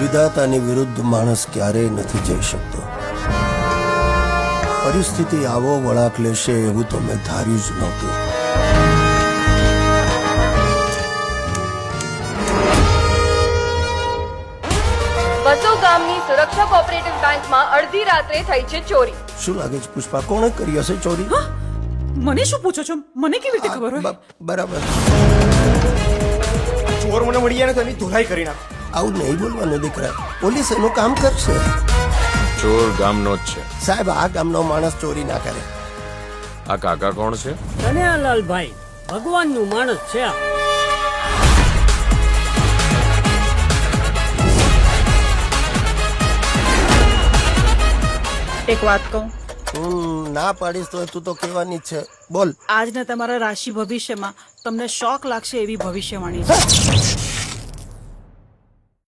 વિધાતાની વિરુદ્ધ માણસ ક્યારેય નથી જઈ શકતો. પરિસ્થિતિ આવો વળાંક લેશે એવું તો મેં ધાર્યું જ નહોતું. બસો ગામની સુરક્ષા કોઓપરેટિવ બેંકમાં અડધી રાત્રે થઈ છે ચોરી. શું લાગે છે પુષ્પા, કોણે કરી હશે ચોરી? મને શું પૂછો છો? મને કેવી રીતે ખબર હોય? બરાબર. ચોર મને મળી જાય ને તો એની ધોલાઈ કરી નાખો. આવું નહીં બોલવાનું દીકરા, પોલીસ એનું કામ કરશે. ચોર ગામનો જ છે. સાહેબ, આ ગામનો માણસ ચોરી ના કરે. આ કાકા કોણ છે? કનૈયાલાલભાઈ ભગવાનનું માણસ છે આ. એક વાત કહું, ના પાડીશ તો તું તો કહેવાની જ છે. બોલ. આજના તમારા રાશિ ભવિષ્યમાં તમને શોક લાગશે એવી ભવિષ્યવાણી છે.